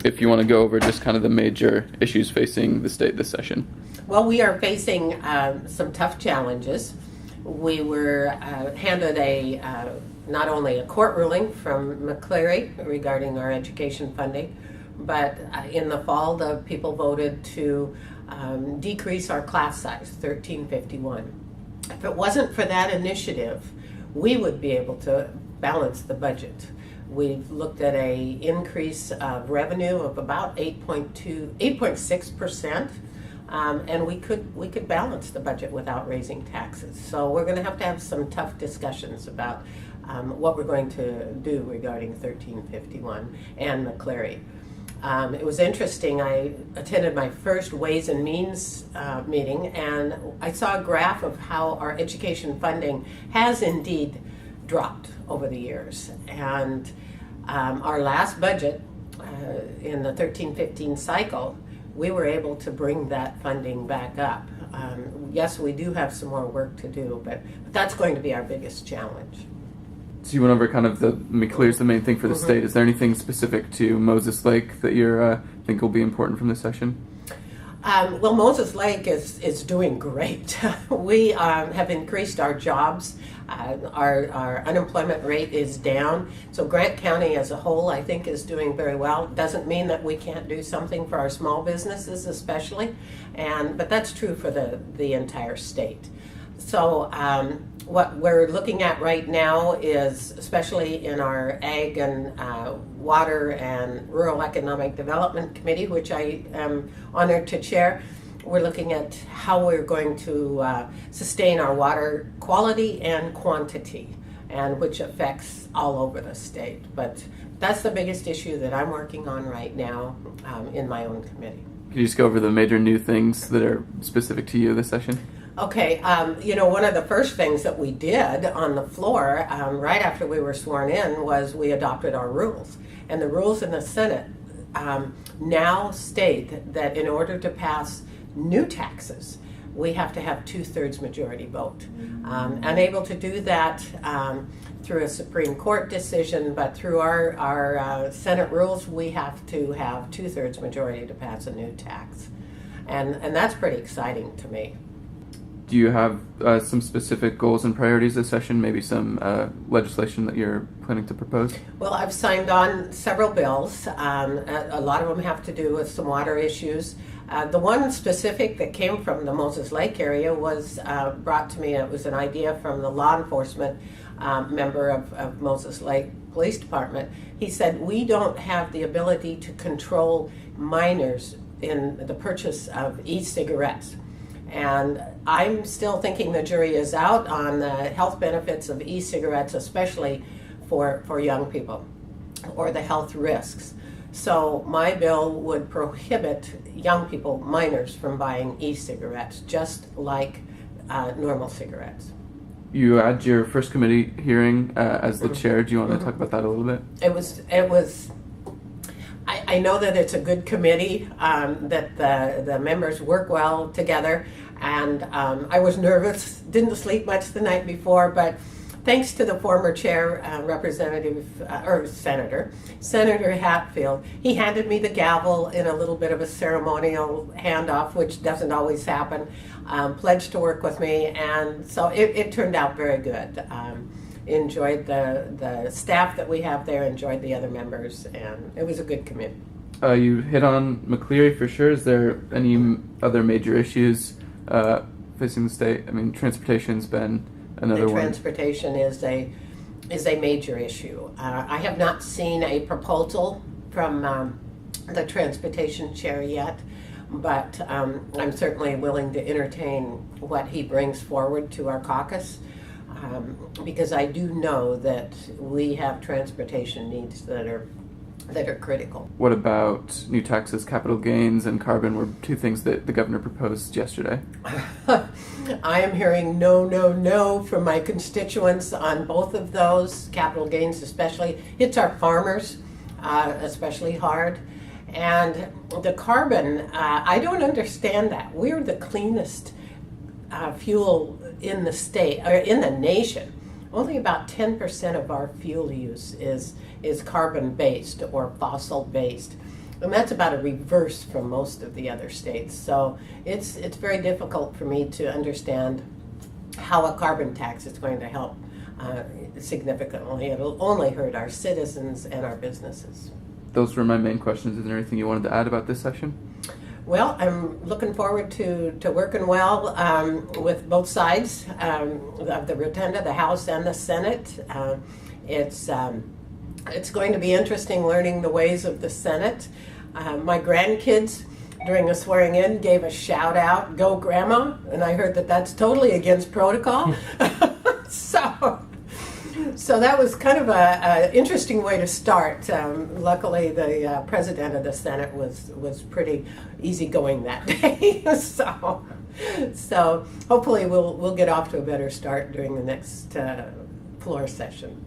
if you want to go over just kind of the major issues facing the state this session. Well, we are facing some tough challenges. We were handed not only a court ruling from McCleary regarding our education funding, but in the fall, the people voted to decrease our class size, 1351. If it wasn't for that initiative, we would be able to balance the budget. We've looked at a increase of revenue of about 8.6%, and we could balance the budget without raising taxes. So we're going to have some tough discussions about what we're going to do regarding 1351 and McCleary. It was interesting. I attended my first Ways and Means meeting, and I saw a graph of how our education funding has indeed dropped over the years. And our last budget in the 13-15 cycle, we were able to bring that funding back up. Yes, we do have some more work to do, but that's going to be our biggest challenge. So you went over kind of McCleary's the main thing for the state. Is there anything specific to Moses Lake that you think will be important from this session? Well, Moses Lake is doing great. We have increased our jobs. Our unemployment rate is down. So Grant County as a whole, I think, is doing very well. Doesn't mean that we can't do something for our small businesses especially, but that's true for the entire state. So what we're looking at right now is, especially in our Ag and Water and Rural Economic Development Committee, which I am honored to chair, we're looking at how we're going to sustain our water quality and quantity, and which affects all over the state. But that's the biggest issue that I'm working on right now in my own committee. Can you just go over the major new things that are specific to you this session? Okay, one of the first things that we did on the floor right after we were sworn in was we adopted our rules. And the rules in the Senate now state that in order to pass new taxes, we have to have 2/3 majority vote. Unable to do that through a Supreme Court decision, but through our Senate rules, we have to have 2/3 majority to pass a new tax. And that's pretty exciting to me. Do you have some specific goals and priorities this session, maybe some legislation that you're planning to propose? Well, I've signed on several bills. A lot of them have to do with some water issues. The one specific that came from the Moses Lake area was brought to me. It was an idea from the law enforcement member of Moses Lake Police Department. He said, we don't have the ability to control minors in the purchase of e-cigarettes. And I'm still thinking the jury is out on the health benefits of e-cigarettes, especially for young people, or the health risks. So my bill would prohibit young people, minors, from buying e-cigarettes, just like normal cigarettes. You had your first committee hearing as the chair. Do you want to talk about that a little bit? It was. I know that it's a good committee, that the members work well together, and I was nervous, didn't sleep much the night before, but thanks to the former chair, Senator Hatfield, he handed me the gavel in a little bit of a ceremonial handoff, which doesn't always happen, pledged to work with me, and so it turned out very good. Enjoyed the staff that we have there, enjoyed the other members, and it was a good committee. You hit on McCleary for sure. Is there any other major issues facing the state? I mean, transportation's been another one. Transportation is a major issue. I have not seen a proposal from the transportation chair yet, but I'm certainly willing to entertain what he brings forward to our caucus. Because I do know that we have transportation needs that are critical. What about new taxes? Capital gains and carbon were two things that the governor proposed yesterday. I am hearing no from my constituents on both of those. Capital gains especially hits our farmers especially hard. And the carbon, I don't understand that. We're the cleanest fuel in the state, or in the nation. Only about 10% of our fuel use is carbon-based or fossil-based. And that's about a reverse from most of the other states. So it's very difficult for me to understand how a carbon tax is going to help significantly. It'll only hurt our citizens and our businesses. Those were my main questions. Is there anything you wanted to add about this section? Well, I'm looking forward to working well with both sides of the rotunda, the House and the Senate. It's going to be interesting learning the ways of the Senate. My grandkids, during a swearing in, gave a shout out, "Go Grandma," and I heard that that's totally against protocol. So that was kind of a interesting way to start. Luckily, the president of the Senate was pretty easygoing that day. So hopefully we'll get off to a better start during the next floor session.